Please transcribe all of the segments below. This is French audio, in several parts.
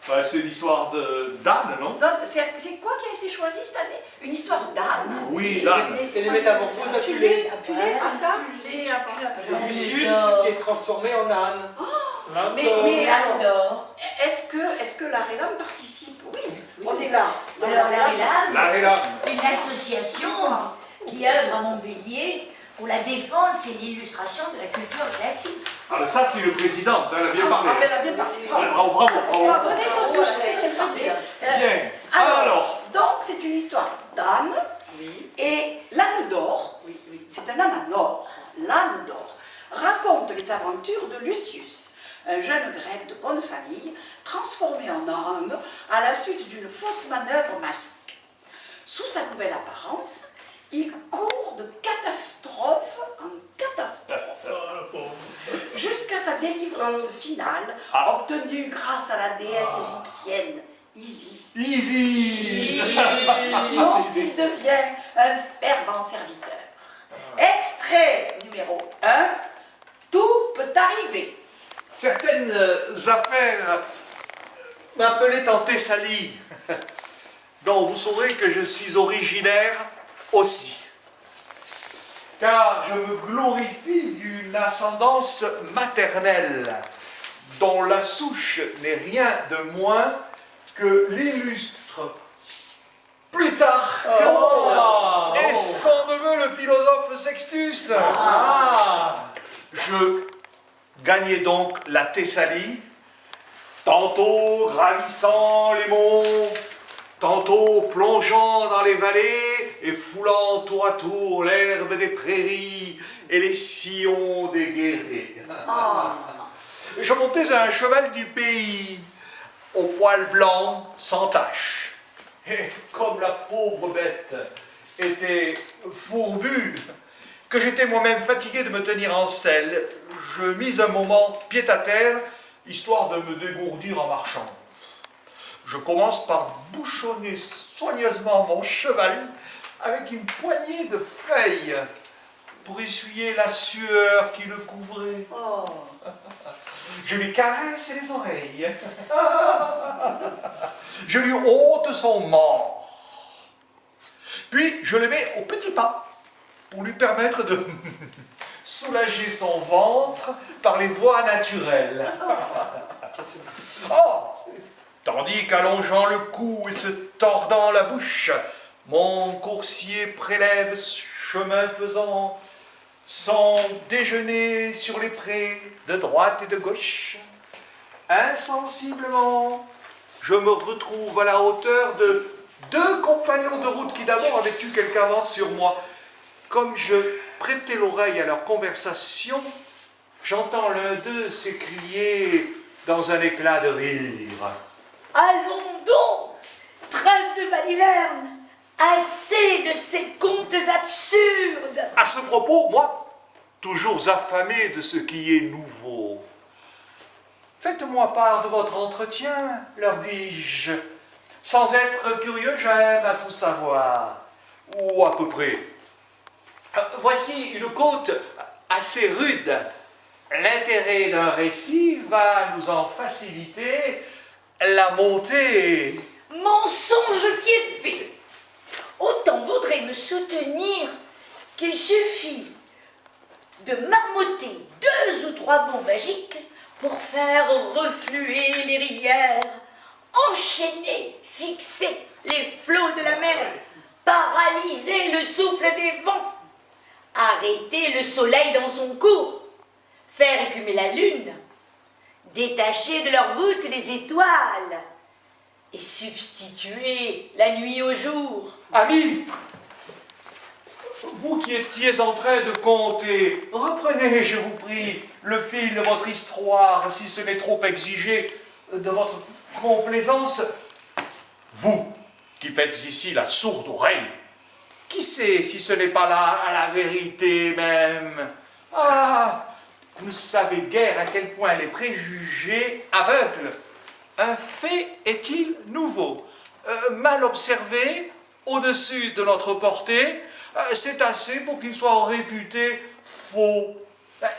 Bah, c'est l'histoire d'Anne, non? C'est quoi qui a été choisi cette année? Une histoire d'Anne? Oui, d'Anne. C'est les métamorphoses d'Apulée. Apulée, c'est ça? C'est Lucius qui est transformé en âne. Mais L'âne d'or. est-ce que la Rélam participe? Oui, on est là. Alors la Rélam, La Rélam. une association qui œuvre à Montpellier pour la défense et l'illustration de la culture classique. Ah, ben ça, c'est le président, elle a bien parlé. Ah, elle a bien parlé. Bravo, bravo, On va bravo. donner son sujet, elle a bien. Bien. Alors, Donc, c'est une histoire d'âne. Oui. Et l'âne d'or, c'est un âne en or, l'âne d'or, raconte les aventures de Lucius, un jeune grec de bonne famille, transformé en âne à la suite d'une fausse manœuvre magique. Sous sa nouvelle apparence, il court de catastrophe en catastrophe, jusqu'à sa délivrance finale, obtenue grâce à la déesse égyptienne Isis, easy. dont il devient un fervent serviteur. Extrait numéro 1, tout peut arriver. Certaines affaires m'appelaient en Thessalie, dont vous saurez que je suis originaire aussi. Car je me glorifie d'une ascendance maternelle, dont la souche n'est rien de moins que l'illustre Plutarque et son neveu le philosophe Sextus. Je gagnais donc la Thessalie, tantôt gravissant les monts, tantôt plongeant dans les vallées et foulant tour à tour l'herbe des prairies et les sillons des guérets. Je montais à un cheval du pays, au poil blanc, sans tache. Et comme la pauvre bête était fourbue, que j'étais moi-même fatigué de me tenir en selle, je mis un moment pied à terre, histoire de me dégourdir en marchant. Je commence par bouchonner soigneusement mon cheval avec une poignée de feuilles pour essuyer la sueur qui le couvrait. Je lui caresse les oreilles. Je lui ôte son mort. Puis je le mets au petit pas pour lui permettre de soulager son ventre par les voies naturelles. Tandis qu'allongeant le cou et se tordant la bouche, mon coursier prélève chemin faisant son déjeuner sur les prés de droite et de gauche. Insensiblement, je me retrouve à la hauteur de deux compagnons de route qui d'abord avaient eu quelque avance sur moi. Comme je prêtais l'oreille à leur conversation, j'entends l'un d'eux s'écrier dans un éclat de rire. Allons donc, trêve de baliverne, assez de ces contes absurdes. À ce propos, moi, toujours affamé de ce qui est nouveau, faites-moi part de votre entretien, leur dis-je. Sans être curieux, j'aime à tout savoir, ou à peu près. Voici une côte assez rude. L'intérêt d'un récit va nous en faciliter la montée. Mensonge fiefé. Autant vaudrait me soutenir qu'il suffit de marmotter 2 ou 3 mots magiques pour faire refluer les rivières, enchaîner, fixer les flots de la mer, paralyser le souffle des vents, arrêter le soleil dans son cours, faire écumer la lune, détacher de leur voûte les étoiles et substituer la nuit au jour. Amis, vous qui étiez en train de compter, reprenez, je vous prie, le fil de votre histoire, si ce n'est trop exigé de votre complaisance. Vous, qui faites ici la sourde oreille, qui sait si ce n'est pas là à la vérité même? Vous ne savez guère à quel point les préjugés aveuglent. Un fait est-il nouveau? Mal observé, au-dessus de notre portée, c'est assez pour qu'il soit réputé faux.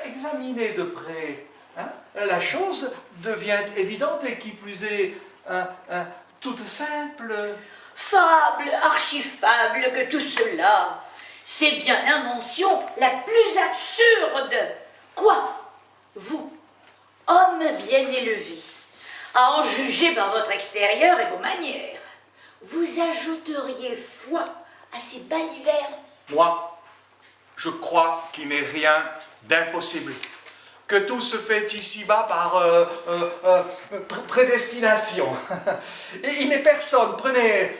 Examinez de près. La chose devient évidente et qui plus est toute simple. Fable, archifable que tout cela. C'est bien l'invention la plus absurde. Quoi, vous, homme bien élevé, à en juger par votre extérieur et vos manières, vous ajouteriez foi à ces balivernes? Moi, je crois qu'il n'est rien d'impossible. Que tout se fait ici-bas par prédestination. Et il n'est personne, prenez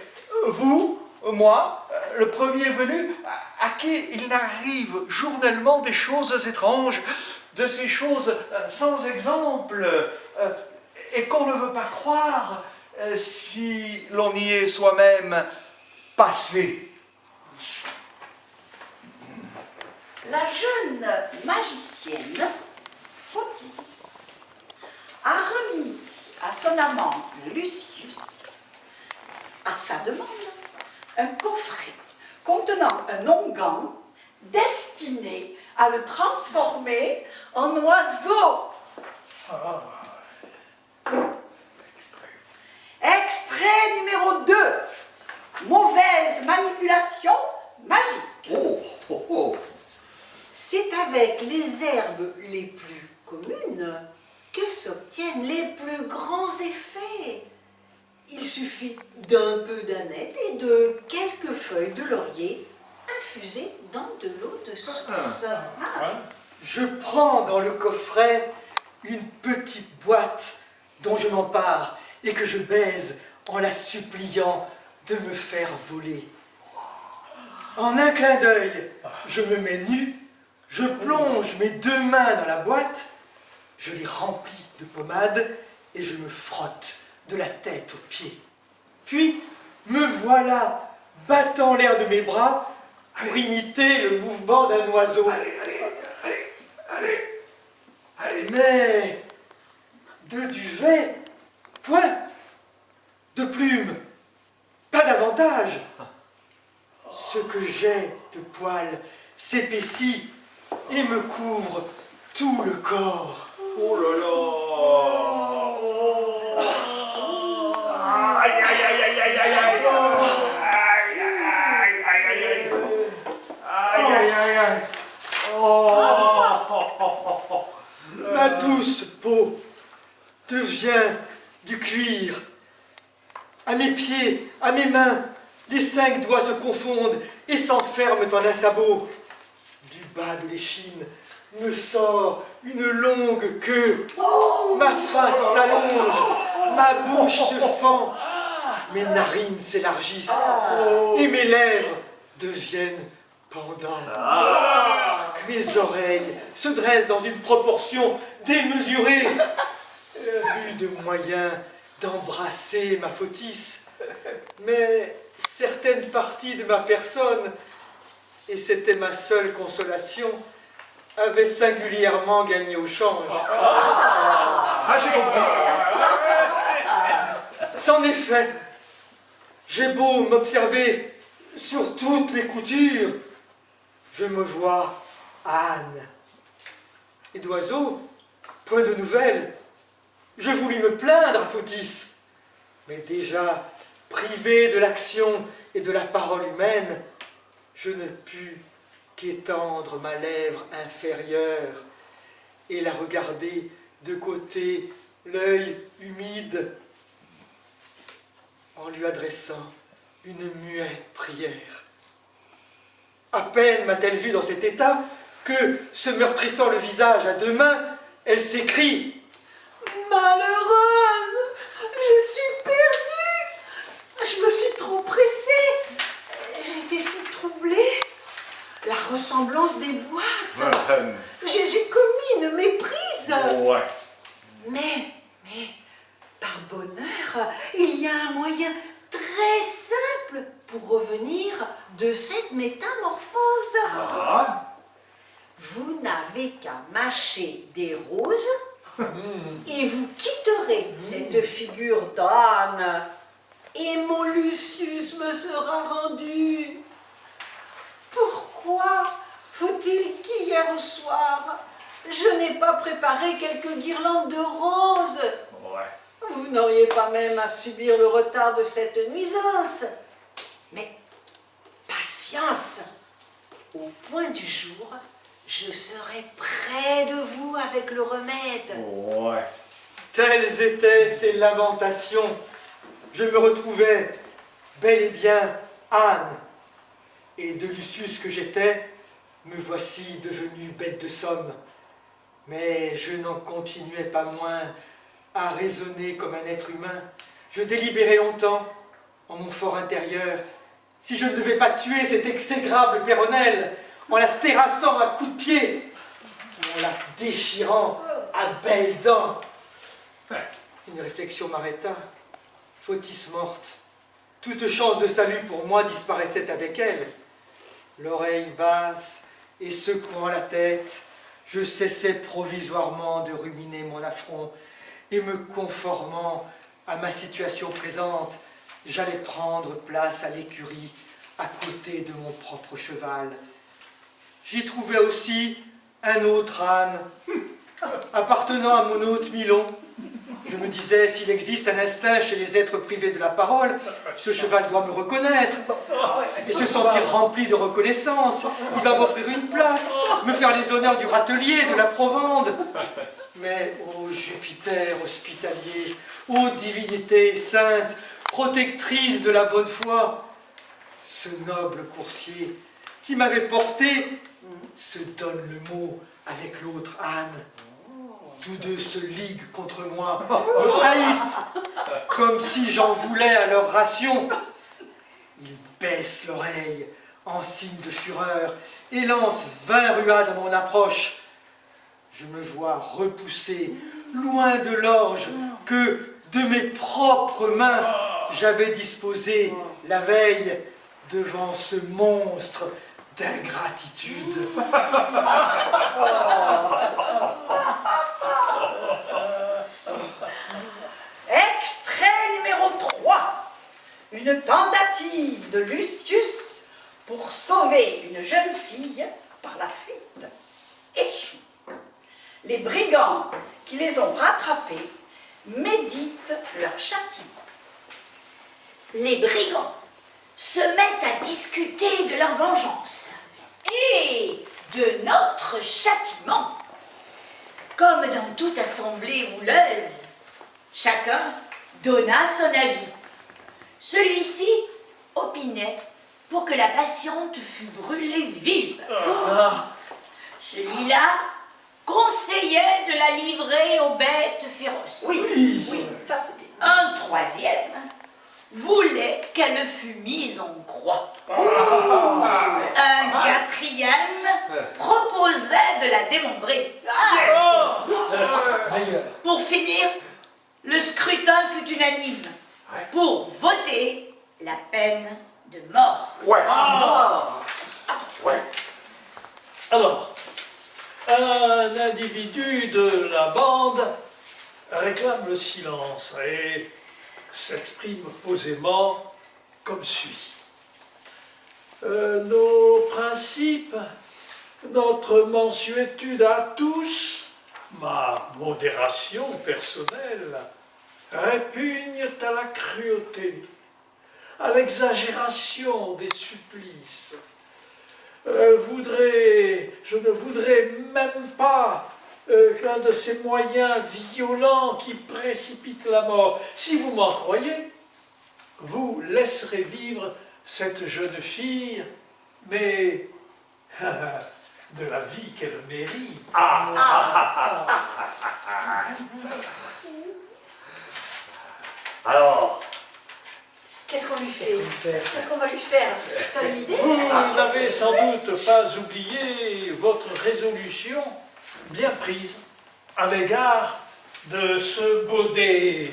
vous, moi, le premier venu, à qui il n'arrive journellement des choses étranges, de ces choses sans exemple, et qu'on ne veut pas croire si l'on y est soi-même passé. La jeune magicienne, Photis, a remis à son amant Lucius, à sa demande, un coffret contenant un onguent destiné à le transformer en oiseau. Extrait numéro 2. Mauvaise manipulation magique. Oh, oh, oh. C'est avec les herbes les plus communes que s'obtiennent les plus grands effets. Il suffit d'un peu d'aneth et de quelques feuilles de laurier infusées dans de l'eau de source. Je prends dans le coffret une petite boîte dont je m'empare et que je baise en la suppliant de me faire voler. En un clin d'œil, je me mets nu, je plonge mes 2 mains dans la boîte, je les remplis de pommade et je me frotte de la tête aux pieds. Puis, me voilà battant l'air de mes bras pour imiter le mouvement d'un oiseau. Allez. Mais de duvet, point. De plumes, pas davantage. Ce que j'ai de poils s'épaissit et me couvre tout le corps. Oh là là! Aïe, aïe, aïe, aïe, aïe, aïe, aïe, aïe, aïe, aïe, aïe. Oh. Ma douce peau devient du cuir. À mes pieds, à mes mains, les 5 doigts se confondent et s'enferment en un sabot. Du bas de l'échine me sort une longue queue. Ma face s'allonge, ma bouche se fend, mes narines s'élargissent et mes lèvres deviennent pendantes. Mes oreilles se dressent dans une proportion démesurée. Plus de moyens d'embrasser ma Photis, mais certaines parties de ma personne, et c'était ma seule consolation, avaient singulièrement gagné au change. Ah, j'ai compris. C'en est fait. J'ai beau m'observer sur toutes les coutures, je me vois âne. Et d'oiseau, point de nouvelles. Je voulus me plaindre à Photis, mais déjà privé de l'action et de la parole humaine, je ne pus qu'étendre ma lèvre inférieure et la regarder de côté, l'œil humide, en lui adressant une muette prière. À peine m'a-t-elle vu dans cet état que, se meurtrissant le visage à 2 mains, elle s'écrie: Malheureuse, je suis perdue. Je me suis trop pressée. J'étais si troublée. La ressemblance des boîtes. J'ai commis une méprise. Ouais. Mais, par bonheur, il y a un moyen très simple pour revenir de cette métamorphose. Vous n'avez qu'à mâcher des roses et vous quitterez cette figure d'âne et mon Lucius me sera rendu. Pourquoi faut-il qu'hier au soir, je n'ai pas préparé quelques guirlandes de roses? Vous n'auriez pas même à subir le retard de cette nuisance. Mais patience. Au point du jour, je serai près de vous avec le remède. Ouais. Telles étaient ces lamentations. Je me retrouvais bel et bien Anne. Et de Lucius que j'étais, me voici devenu bête de somme. Mais je n'en continuais pas moins à raisonner comme un être humain. Je délibérais longtemps, en mon fort intérieur, si je ne devais pas tuer cette exécrable Péronnelle, en la terrassant à coups de pied, en la déchirant à belles dents. Une réflexion m'arrêta. Fotis morte, toute chance de salut pour moi disparaissait avec elle. L'oreille basse et secouant la tête, je cessais provisoirement de ruminer mon affront et me conformant à ma situation présente, j'allais prendre place à l'écurie à côté de mon propre cheval. J'y trouvais aussi un autre âne, appartenant à mon hôte Milon. Je me disais, s'il existe un instinct chez les êtres privés de la parole, ce cheval doit me reconnaître et se sentir rempli de reconnaissance. Il va m'offrir une place, me faire les honneurs du râtelier, de la Provende. Mais, ô Jupiter hospitalier, ô divinité sainte, protectrice de la bonne foi, ce noble coursier qui m'avait porté se donne le mot avec l'autre âne. Tous deux se liguent contre moi, me haïssent, comme si j'en voulais à leur ration. Ils baissent l'oreille en signe de fureur et lancent 20 ruades à mon approche. Je me vois repoussé, loin de l'orge que de mes propres mains j'avais disposé la veille devant ce monstre d'ingratitude. Extrait numéro 3. Une tentative de Lucius pour sauver une jeune fille par la fuite échoue. Les brigands qui les ont rattrapés méditent leur châtiment. Les brigands se mettent à discuter de leur vengeance et de notre châtiment. Comme dans toute assemblée houleuse, chacun donna son avis. Celui-ci opinait pour que la patiente fût brûlée vive. Celui-là conseillait de la livrer aux bêtes féroces. Oui, ça c'est bien. Un troisième voulait qu'elle fût mise en croix. Un quatrième proposait de la démembrer. Pour finir, le scrutin fut unanime pour voter la peine de mort. Ouais. Alors, un individu de la bande réclame le silence et s'exprime posément comme suit. Nos principes, notre mansuétude à tous, ma modération personnelle, répugnent à la cruauté, à l'exagération des supplices. Je ne voudrais même pas qu'un de ces moyens violents qui précipitent la mort. Si vous m'en croyez, vous laisserez vivre cette jeune fille, mais de la vie qu'elle mérite. Alors, Qu'est-ce qu'on lui fait? Qu'est-ce qu'on lui fait? Qu'est-ce qu'on va lui faire? T'as une idée? Vous n'avez sans doute pas oublié votre résolution bien prise à l'égard de ce Baudet.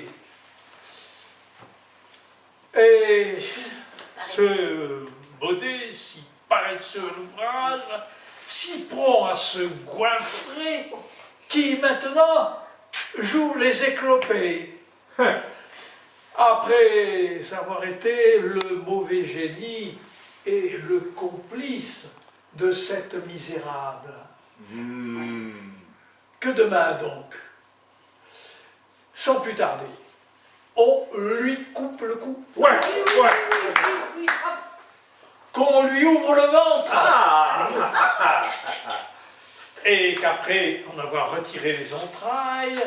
Et ce Baudet, si paresseux à l'ouvrage, si prompt à se goinfrer, qui maintenant joue les éclopés. Après avoir été le mauvais génie et le complice de cette misérable. Que demain donc? Sans plus tarder, on lui coupe le cou, Ouais, ouais. qu'on lui ouvre le ventre, Ah. et qu'après en avoir retiré les entrailles,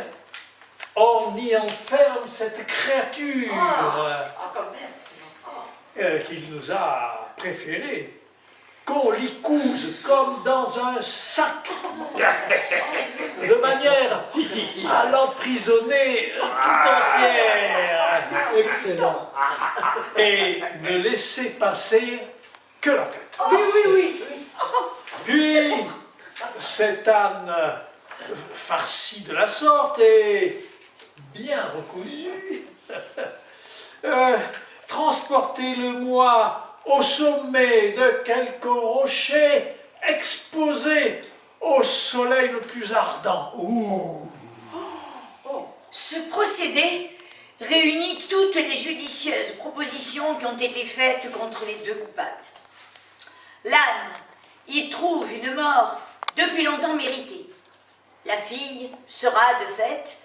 on y enferme cette créature quand même. qu'il nous a préférée, qu'on l'y couse comme dans un sac, de manière à l'emprisonner tout entière, Excellent. et ne laisser passer que la tête. Oui, oui, oui. Puis, cet âne farci de la sorte et bien recousu, transportez-le-moi au sommet de quelque rocher exposé au soleil le plus ardent. Ce procédé réunit toutes les judicieuses propositions qui ont été faites contre les deux coupables. L'âne y trouve une mort depuis longtemps méritée. La fille sera, de fait,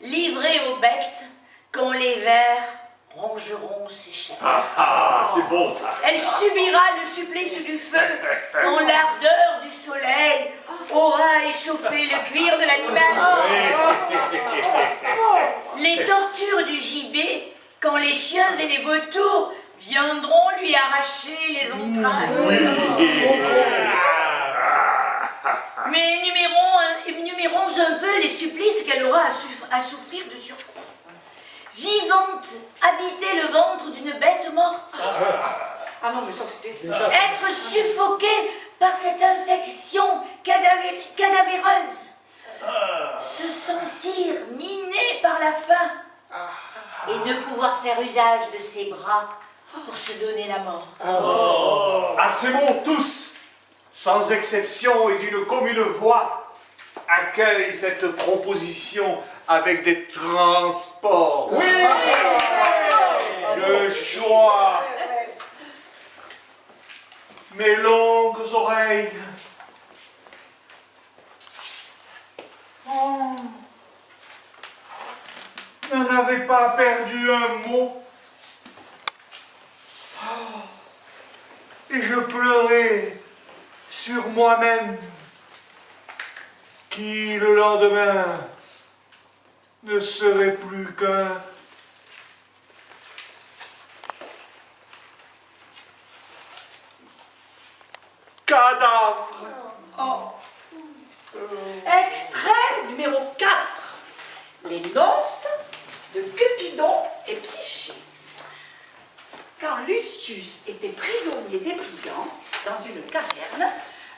livrée aux bêtes quand les vers rongeront ses chairs. Ah, c'est bon ça. Elle subira le supplice du feu quand l'ardeur du soleil aura échauffé le cuir de l'animal. Les tortures du gibet quand les chiens et les vautours viendront lui arracher les entrailles. Mais énumérons un peu les supplices qu'elle aura à souffrir de surcroît. Vivante, habiter le ventre d'une bête morte. Ah non, mais ça c'était... Être suffoquée par cette infection cadavéreuse. Se sentir miné par la faim. Et ne pouvoir faire usage de ses bras pour se donner la mort. À ces mots, tous, sans exception et d'une commune voix, accueillent cette proposition avec des transports de joie. Mes longues oreilles. Oh, n'en avez pas perdu un mot. Oh, et je pleurais sur moi-même qui le lendemain ne serait plus qu'un cadavre. Extrait numéro 4. Les noces de Cupidon et Psyché. Quand Lucius était prisonnier des brigands dans une caverne,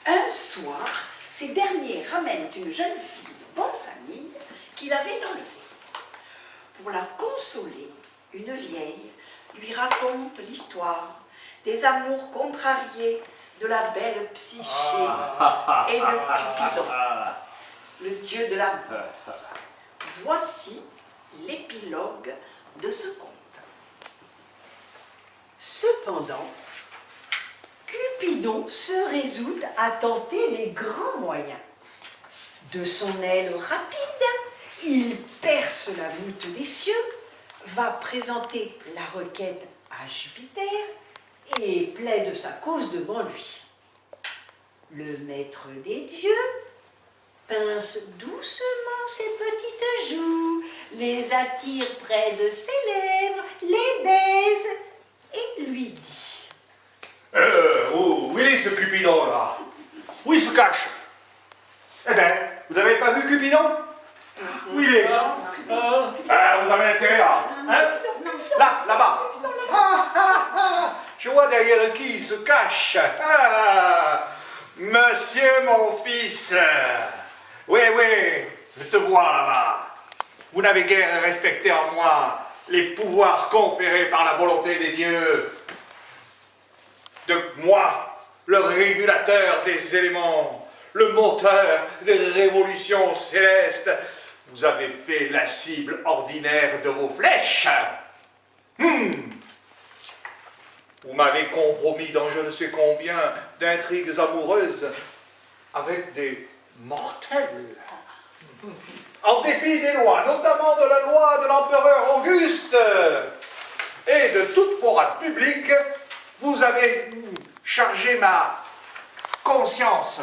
un soir, ces derniers ramènent une jeune fille de bonne famille qu'il avait enlevée. Pour la consoler, une vieille lui raconte l'histoire des amours contrariés de la belle Psyché et de Cupidon, le dieu de l'amour. Voici l'épilogue de ce conte. Cependant, Cupidon se résout à tenter les grands moyens. De son aile rapide, il perce la voûte des cieux, va présenter la requête à Jupiter et plaide sa cause devant lui. Le maître des dieux pince doucement ses petites joues, les attire près de ses lèvres, les baise et lui dit: Où il est ce Cupidon là? Où il se cache? Eh ben, vous n'avez pas vu Cupidon? Où il est? Vous avez intérêt à... Hein? Là, là-bas. Je vois derrière qui il se cache. Monsieur mon fils. Oui, je te vois là-bas. Vous n'avez guère respecté en moi les pouvoirs conférés par la volonté des dieux. De moi, le régulateur des éléments, le moteur des révolutions célestes, vous avez fait la cible ordinaire de vos flèches. Vous m'avez compromis dans je ne sais combien d'intrigues amoureuses avec des mortels. En dépit des lois, notamment de la loi de l'empereur Auguste et de toute morale publique, vous avez chargé ma conscience,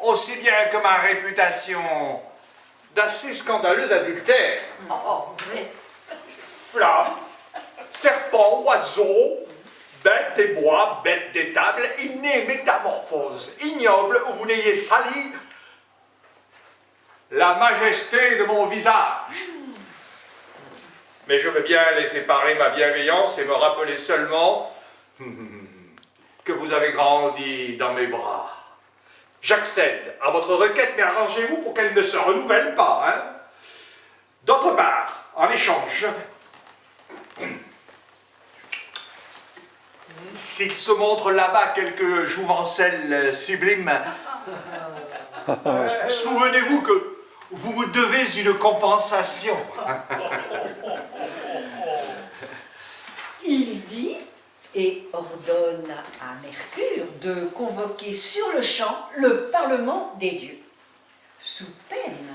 aussi bien que ma réputation, d'assez scandaleux adultères. Oui. Flammes, serpents, oiseaux, bêtes des bois, bêtes des tables, innée métamorphose, ignoble où vous n'ayez sali la majesté de mon visage. Mais je veux bien laisser parler ma bienveillance et me rappeler seulement que vous avez grandi dans mes bras. J'accède à votre requête, mais arrangez-vous pour qu'elle ne se renouvelle pas, hein. D'autre part, en échange, s'il se montre là-bas quelques jouvencelles sublimes, souvenez-vous que vous me devez une compensation. Il dit et ordonne à Mercure de convoquer sur le champ le Parlement des dieux, sous peine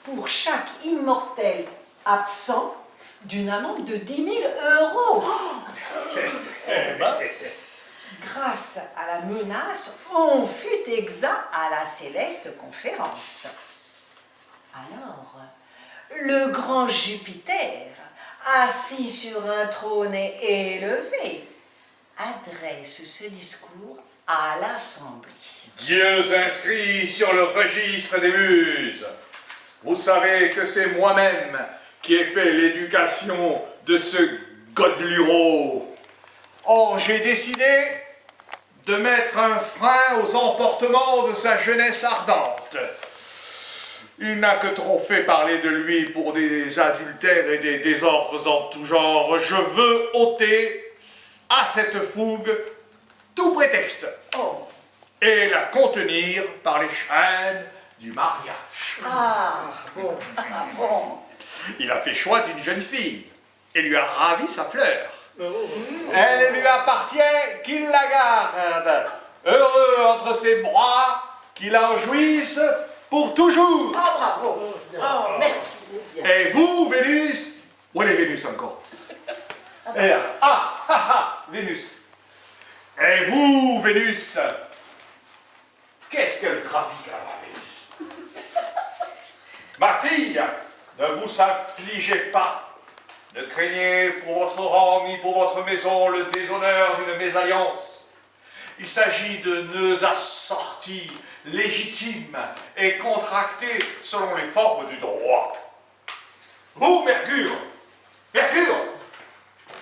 pour chaque immortel absent d'une amende de 10 000 €. Grâce à la menace, on fut exempt à la céleste conférence. Alors, le grand Jupiter, assis sur un trône élevé, adresse ce discours à l'Assemblée. Dieux inscrits sur le registre des muses, vous savez que c'est moi-même qui ai fait l'éducation de ce Godeluro. Or, j'ai décidé de mettre un frein aux emportements de sa jeunesse ardente. Il n'a que trop fait parler de lui pour des adultères et des désordres en tout genre. Je veux ôter à cette fougue tout prétexte et la contenir par les chaînes du mariage. Bon. Il a fait choix d'une jeune fille et lui a ravi sa fleur. Elle lui appartient, qu'il la garde. Heureux entre ses bras, qu'il en jouisse pour toujours. Bravo. Merci. Et vous, Vénus, où est Vénus encore? Et là, Vénus. Et vous, Vénus, qu'est-ce qu'elle trafique là-bas, Vénus? Ma fille, ne vous affligez pas. Ne craignez pour votre rang ni pour votre maison le déshonneur d'une mésalliance. Il s'agit de nœuds assortis, légitimes et contractés selon les formes du droit. Vous, Mercure,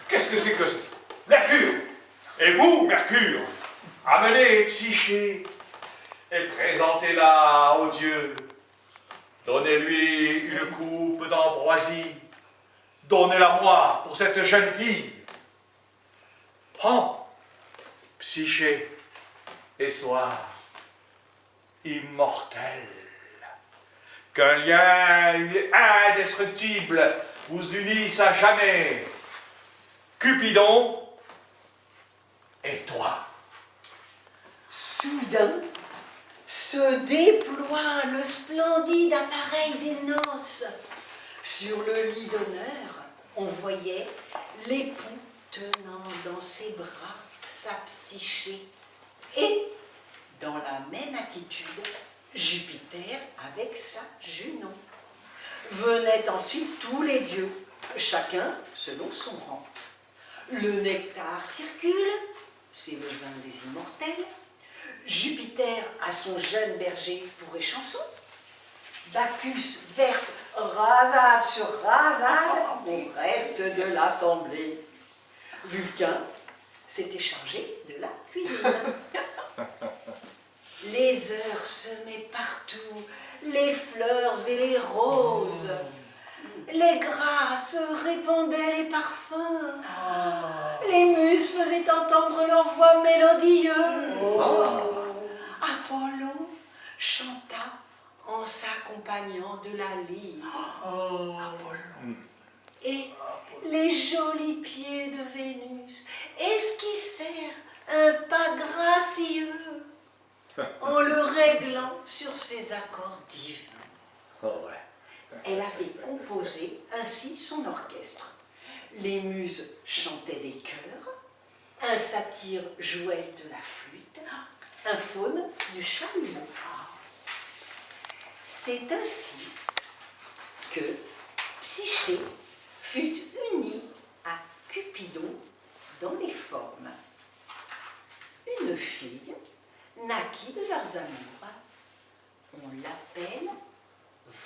qu'est-ce que c'est que ça? Mercure, et vous, Mercure, amenez Psyché et présentez-la au Dieu. Donnez-lui une coupe d'ambroisie. Donnez-la moi pour cette jeune fille. Prends, Psyché, et sois immortel. Qu'un lien indestructible vous unisse à jamais. Cupidon et toi. Soudain, se déploie le splendide appareil des noces. Sur le lit d'honneur, on voyait l'époux tenant dans ses bras sa Psyché et, dans la même attitude, Jupiter avec sa Junon. Venaient ensuite tous les dieux, chacun selon son rang. Le nectar circule, c'est le vin des immortels. Jupiter a son jeune berger pour échanson. Bacchus verse rasade sur rasade au reste de l'assemblée. Vulcain s'était chargé de la cuisine. Les heures semaient partout les fleurs et les roses. Les grâces répandaient les parfums. Les muses faisaient entendre leur voix mélodieuse. Apollon chanta en s'accompagnant de la lyre. Et les jolis pieds de Vénus esquissèrent un pas gracieux en le réglant sur ses accords divins. Oh, ouais. Elle avait composé ainsi son orchestre. Les muses chantaient des chœurs, un satyre jouait de la flûte, un faune du chalumeau. C'est ainsi que Psyché fut unie à Cupidon dans les formes. Une fille naquit de leurs amours. On l'appelle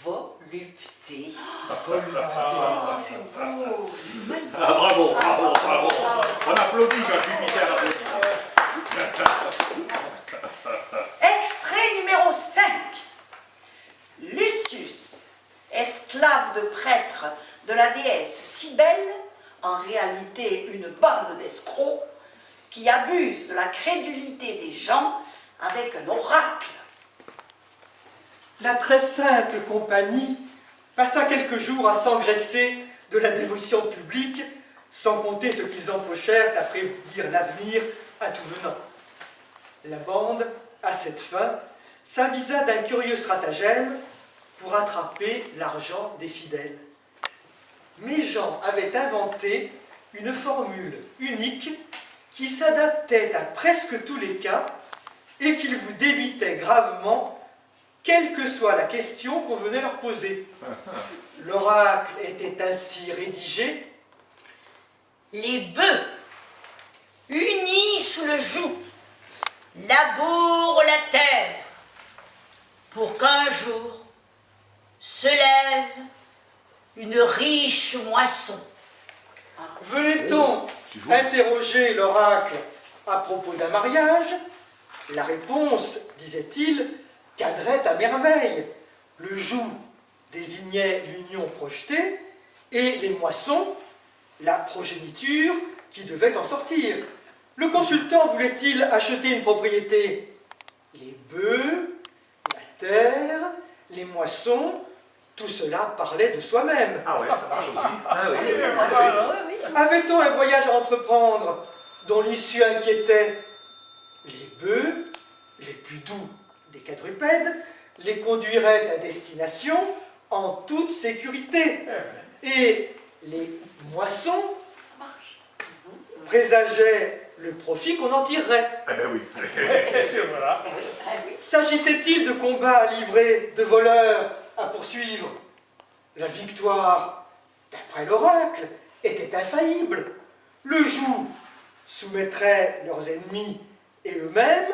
Volupté. C'est beau, c'est magnifique. Ah, bravo, bravo, bravo. On applaudit quand Jupiter applaudit. Extrait numéro 5. Lucius, esclave de prêtre de la déesse Cybèle, en réalité une bande d'escrocs, qui abusent de la crédulité des gens avec un oracle. La très sainte compagnie passa quelques jours à s'engraisser de la dévotion publique, sans compter ce qu'ils empochèrent à prédire l'avenir à tout venant. La bande, à cette fin, s'avisa d'un curieux stratagème pour attraper l'argent des fidèles. Méjean avait inventé une formule unique qui s'adaptait à presque tous les cas et qu'il vous débitait gravement, quelle que soit la question qu'on venait leur poser. L'oracle était ainsi rédigé. Les bœufs, unis sous le joug, labourent la terre pour qu'un jour se lève une riche moisson. Venait-on interroger l'oracle à propos d'un mariage? La réponse, disait-il, cadrait à merveille. Le joug désignait l'union projetée et les moissons, la progéniture qui devait en sortir. Le consultant voulait-il acheter une propriété? Les bœufs, la terre, les moissons, tout cela parlait de soi-même. Ah ouais, ça marche aussi. Ah oui, oui, oui. Avait-on un voyage à entreprendre dont l'issue inquiétait? Les bœufs, les plus doux des quadrupèdes, les conduiraient à destination en toute sécurité. Et les moissons présageaient le profit qu'on en tirerait. Ah ben oui. C'est voilà. S'agissait-il de combats à livrer, de voleurs à poursuivre? La victoire, d'après l'oracle, était infaillible. Le joug soumettrait leurs ennemis et eux-mêmes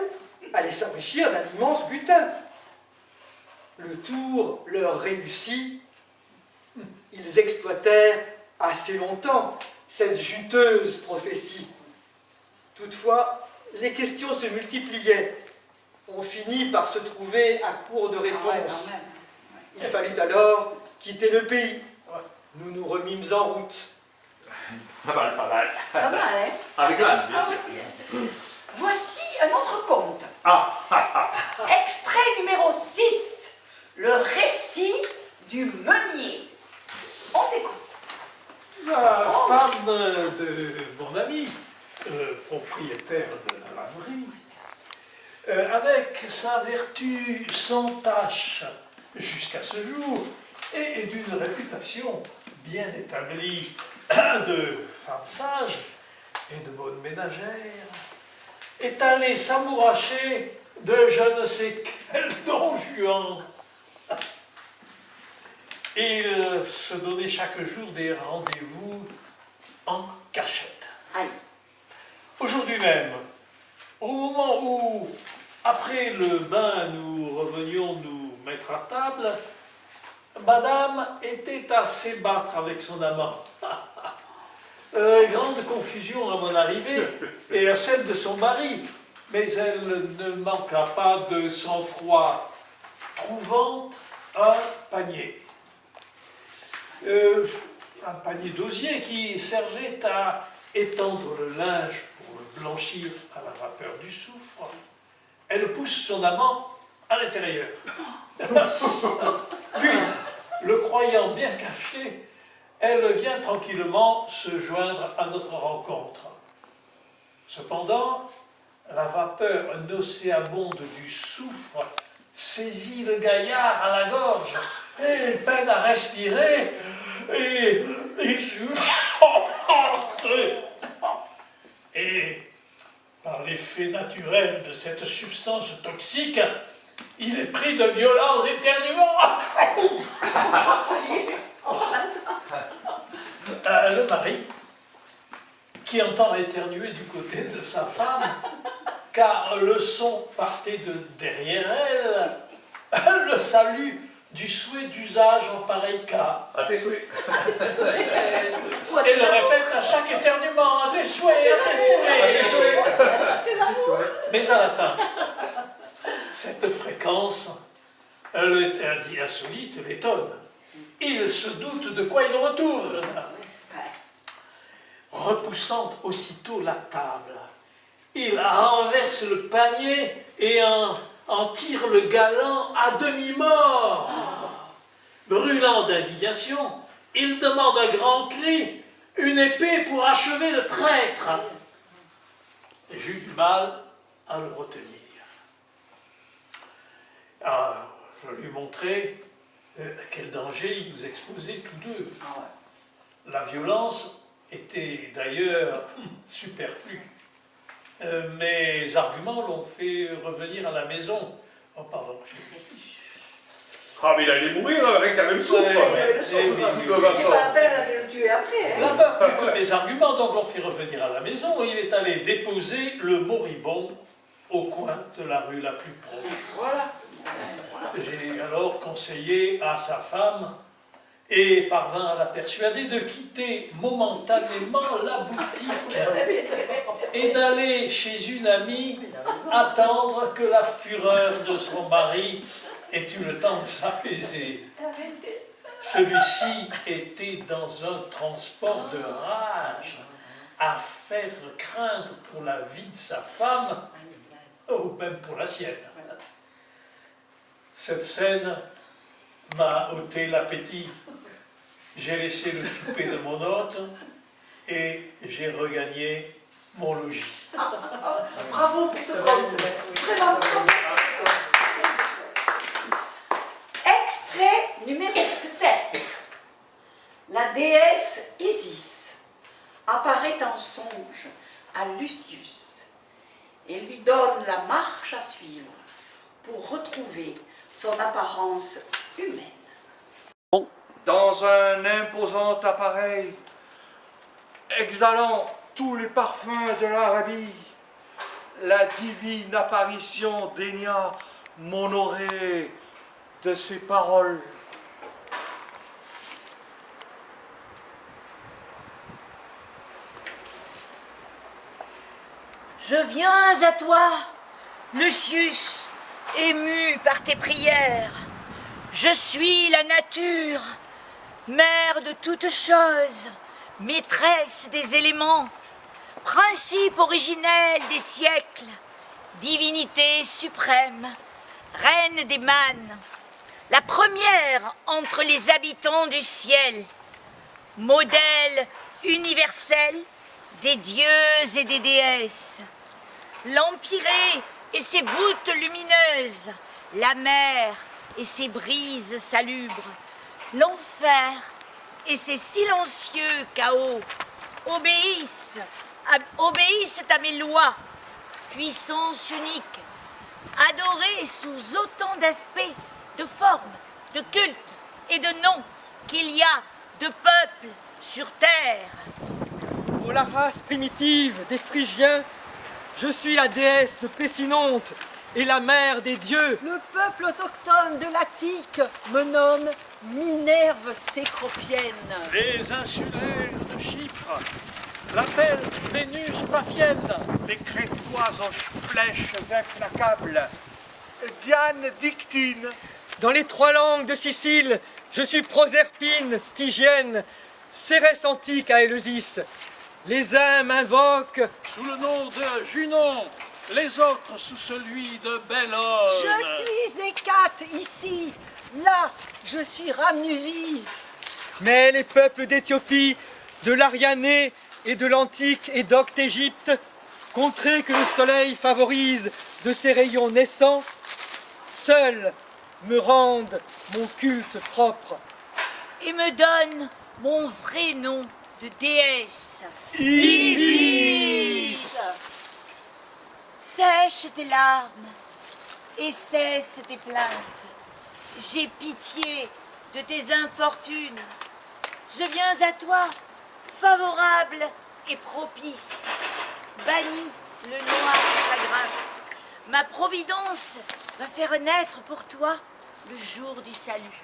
allaient s'enrichir d'un immense butin. Le tour leur réussit. Ils exploitèrent assez longtemps cette juteuse prophétie. Toutefois, les questions se multipliaient. On finit par se trouver à court de réponses. Il fallut alors quitter le pays. Nous nous remîmes en route. Pas mal, pas mal. Pas mal, hein? Avec l'âne, bien Ah sûr. oui. Voici un autre conte. Ah, Extrait numéro 6. Le récit du meunier. On t'écoute. La femme de mon ami, propriétaire de la laverie, avec sa vertu sans tache jusqu'à ce jour, et d'une réputation bien établie de femme sage et de bonne ménagère, est allée s'amouracher de je ne sais quel don Juan. Il se donnait chaque jour des rendez-vous en cachette. Aïe. Aujourd'hui même, au moment où, après le bain, nous revenions nous mettre à table, Madame était à s'ébattre avec son amant. Grande confusion à mon arrivée et à celle de son mari, mais elle ne manqua pas de sang-froid, trouvant un panier. Un panier d'osier qui servait à étendre le linge pour le blanchir à la vapeur du soufre. Elle pousse son amant à l'intérieur. Puis, le croyant bien caché, elle vient tranquillement se joindre à notre rencontre. Cependant, la vapeur nauséabonde du soufre saisit le gaillard à la gorge et peine à respirer, et je... Et par l'effet naturel de cette substance toxique, il est pris de violents éternuements. Le mari, qui entend éternuer du côté de sa femme, car le son partait de derrière elle, le salue du souhait d'usage en pareil cas. À tes souhaits. Et le répète à chaque éternuement, à tes souhaits, à tes souhaits. Mais à la fin, cette fréquence, un dit insolite, l'étonne. Il se doute de quoi il retourne. Repoussant aussitôt la table, il renverse le panier et en tire le galant à demi-mort. Brûlant d'indignation, il demande à grands cris une épée pour achever le traître. J'eus du mal à le retenir. Alors, je lui montrai à quel danger il nous exposait tous deux. La violence était d'ailleurs superflue. Mes arguments l'ont fait revenir à la maison. Oh, pardon. Ah, mais il allait mourir avec la même souffle. C'est pas la peine de le tuer après. La peur plus que mes arguments donc l'ont fait revenir à la maison et il est allé déposer le moribond au coin de la rue la plus proche. Voilà. J'ai alors conseillé à sa femme et parvint à la persuader de quitter momentanément la boutique et d'aller chez une amie attendre que la fureur de son mari ait eu le temps de s'apaiser. Celui-ci était dans un transport de rage à faire craindre pour la vie de sa femme ou même pour la sienne. Cette scène m'a ôté l'appétit. J'ai laissé le souper de mon hôte et j'ai regagné mon logis. Bravo pour ce conte. Vraiment. Extrait numéro 7. La déesse Isis apparaît en songe à Lucius et lui donne la marche à suivre pour retrouver son apparence humaine. Dans un imposant appareil, exhalant tous les parfums de l'Arabie, la divine apparition daigna m'honorer de ses paroles. Je viens à toi, Lucius, ému par tes prières. Je suis la nature, mère de toutes choses, maîtresse des éléments, principe originel des siècles, divinité suprême, reine des mânes, la première entre les habitants du ciel, modèle universel des dieux et des déesses, l'empyrée et ses voûtes lumineuses, la mer et ses brises salubres, l'enfer et ses silencieux chaos obéissent à mes lois, puissance unique, adorée sous autant d'aspects, de formes, de cultes et de noms qu'il y a de peuples sur terre. Pour la race primitive des Phrygiens, je suis la déesse de Pessinonte et la mère des dieux. Le peuple autochtone de l'Attique me nomme Minerve Cécropienne. Les insulaires de Chypre l'appellent Vénus Paphienne. Les Crétois en flèches implacables, Diane Dictine. Dans les 3 langues de Sicile, je suis Proserpine, Stygienne, Cérès antique à Éleusis. Les uns m'invoquent Sous le nom de Junon, les autres sous celui de Bellone. Je suis Hécate ici. Là, je suis Ramnusie. mais les peuples d'Éthiopie, de l'Arianée et de l'antique Édoque d'Égypte, contrées que le soleil favorise de ses rayons naissants, seuls me rende mon culte propre. Et me donne mon vrai nom de déesse. Isis. Sèche tes larmes et cesse tes plaintes. J'ai pitié de tes infortunes. Je viens à toi, favorable et propice. Bannis le noir chagrin. Ma providence va faire naître pour toi le jour du salut.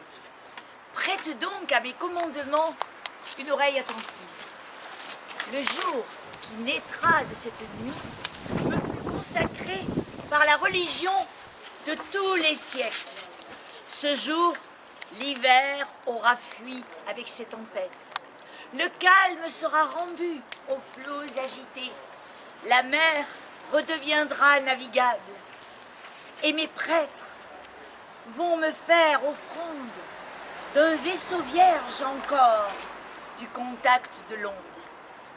Prête donc à mes commandements une oreille attentive. Le jour qui naîtra de cette nuit me fut consacré par la religion de tous les siècles. Ce jour, l'hiver aura fui avec ses tempêtes. Le calme sera rendu aux flots agités. La mer redeviendra navigable. Et mes prêtres vont me faire offrande d'un vaisseau vierge encore du contact de l'onde,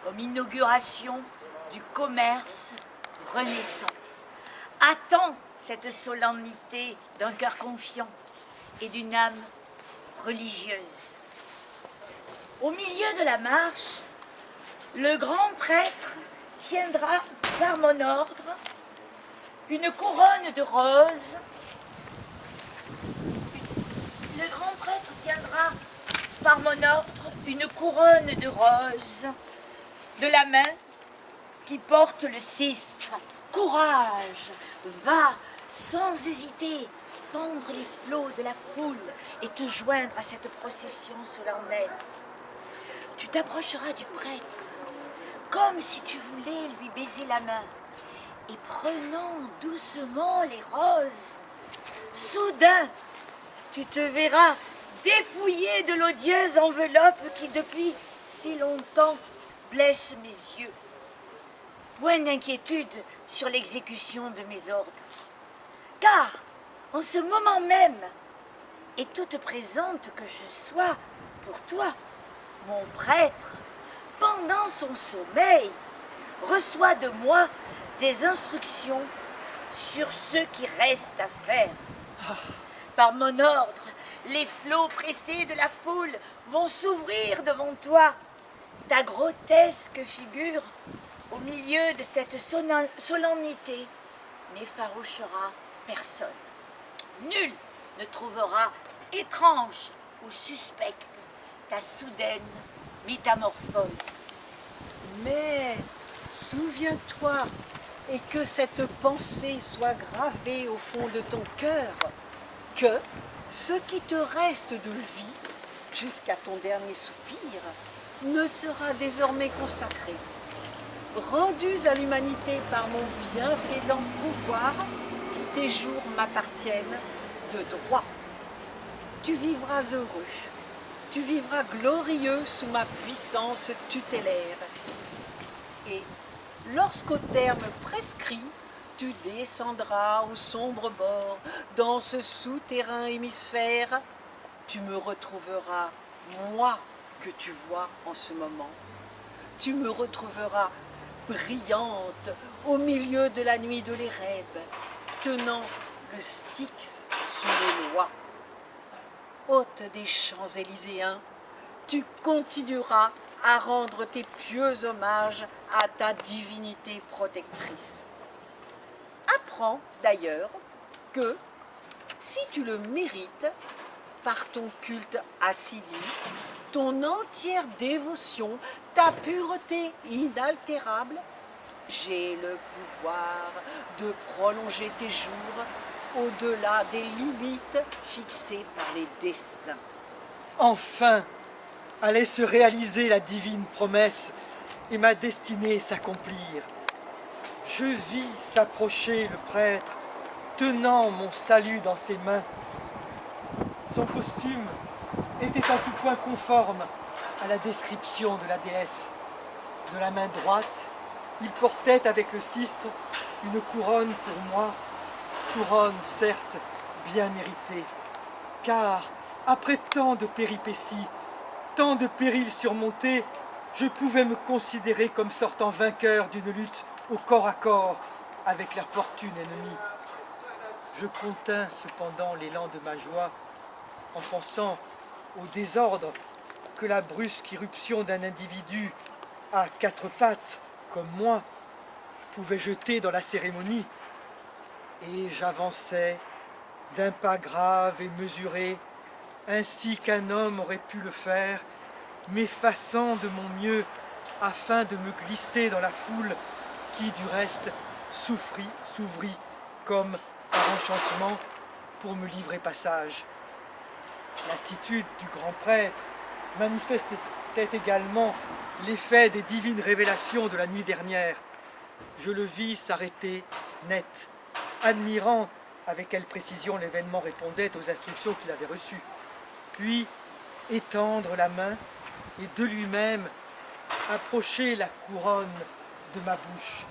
comme inauguration du commerce renaissant. Attends cette solennité d'un cœur confiant et d'une âme religieuse. Au milieu de la marche, le grand prêtre tiendra par mon ordre une couronne de roses. Le grand prêtre tiendra par mon ordre une couronne de roses de la main qui porte le cistre. Courage, va sans hésiter fendre les flots de la foule et te joindre à cette procession solennelle. Tu t'approcheras du prêtre comme si tu voulais lui baiser la main et prenant doucement les roses, soudain tu te verras dépouillé de l'odieuse enveloppe qui depuis si longtemps blesse mes yeux. Point d'inquiétude sur l'exécution de mes ordres, car en ce moment même, et toute présente que je sois pour toi, mon prêtre, pendant son sommeil, reçoit de moi des instructions sur ce qui reste à faire. Par mon ordre, les flots pressés de la foule vont s'ouvrir devant toi. Ta grotesque figure, au milieu de cette solennité, n'effarouchera personne. Nul ne trouvera étrange ou suspecte ta soudaine métamorphose. Mais souviens-toi, et que cette pensée soit gravée au fond de ton cœur, que ce qui te reste de vie, jusqu'à ton dernier soupir, ne sera désormais consacré. Rendus à l'humanité par mon bienfaisant pouvoir, tes jours m'appartiennent de droit. Tu vivras heureux, tu vivras glorieux sous ma puissance tutélaire. Et lorsqu'au terme prescrit, tu descendras au sombre bord, dans ce souterrain hémisphère, tu me retrouveras, moi que tu vois en ce moment. Tu me retrouveras brillante au milieu de la nuit de l'érèbe, tenant le Styx sous les lois. Hôte des Champs-Élyséens, tu continueras à rendre tes pieux hommages à ta divinité protectrice. Apprends d'ailleurs que, si tu le mérites, par ton culte assidu, ton entière dévotion, ta pureté inaltérable, j'ai le pouvoir de prolonger tes jours au-delà des limites fixées par les destins. Enfin, allait se réaliser la divine promesse et ma destinée s'accomplir. Je vis s'approcher le prêtre, tenant mon salut dans ses mains. Son costume était en tout point conforme à la description de la déesse. De la main droite, il portait avec le cistre une couronne pour moi, couronne certes bien méritée, car après tant de péripéties, tant de périls surmontés, je pouvais me considérer comme sortant vainqueur d'une lutte au corps à corps avec la fortune ennemie. Je contins cependant l'élan de ma joie en pensant au désordre que la brusque irruption d'un individu à quatre pattes, comme moi, pouvait jeter dans la cérémonie. Et j'avançais d'un pas grave et mesuré, ainsi qu'un homme aurait pu le faire, m'effaçant de mon mieux afin de me glisser dans la foule qui, du reste, s'ouvrit comme par enchantement pour me livrer passage. L'attitude du grand prêtre manifestait également l'effet des divines révélations de la nuit dernière. Je le vis s'arrêter net, admirant avec quelle précision l'événement répondait aux instructions qu'il avait reçues, puis étendre la main et de lui-même approcher la couronne de ma bouche.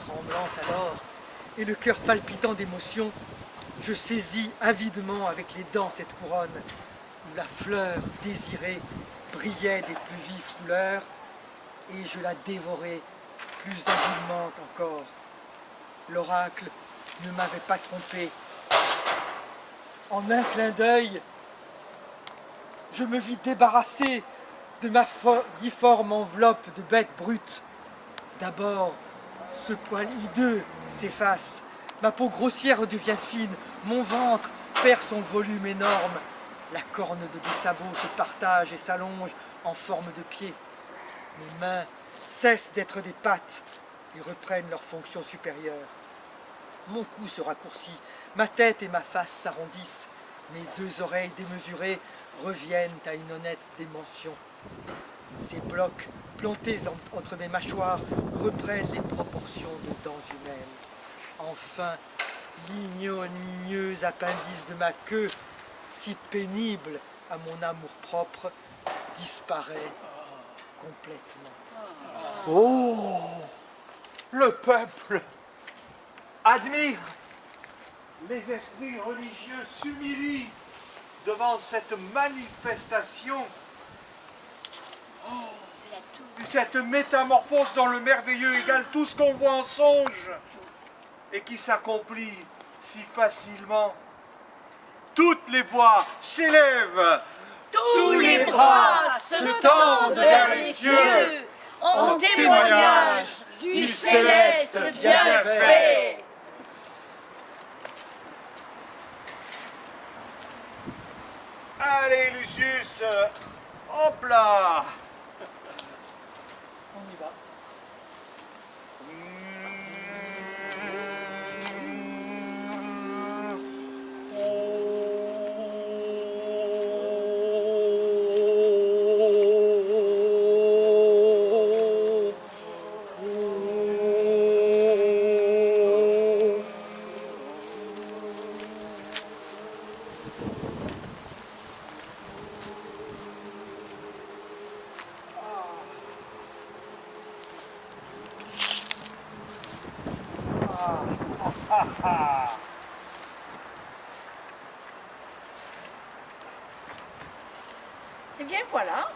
Tremblant alors, et le cœur palpitant d'émotion, je saisis avidement avec les dents cette couronne, où la fleur désirée brillait des plus vives couleurs, et je la dévorai plus avidement encore. L'oracle ne m'avait pas trompé. En un clin d'œil, je me vis débarrassé de ma difforme enveloppe de bête brute. D'abord, ce poil hideux s'efface, ma peau grossière devient fine, mon ventre perd son volume énorme, la corne de mes sabots se partage et s'allonge en forme de pied. Mes mains cessent d'être des pattes et reprennent leur fonction supérieure. Mon cou se raccourcit, ma tête et ma face s'arrondissent, mes deux oreilles démesurées reviennent à une honnête dimension. Ces blocs plantés entre mes mâchoires reprennent les proportions de dents humaines. Enfin, l'ignominieux appendice de ma queue, si pénible à mon amour-propre, disparaît complètement. Oh, le peuple admire, les esprits religieux s'humilient devant cette manifestation, cette métamorphose dans le merveilleux égale tout ce qu'on voit en songe et qui s'accomplit si facilement. Toutes les voix s'élèvent, Tous les bras se tendent vers les cieux en témoignage du céleste bienfait. Allez Lucius, hop là. On y va. Eh bien voilà,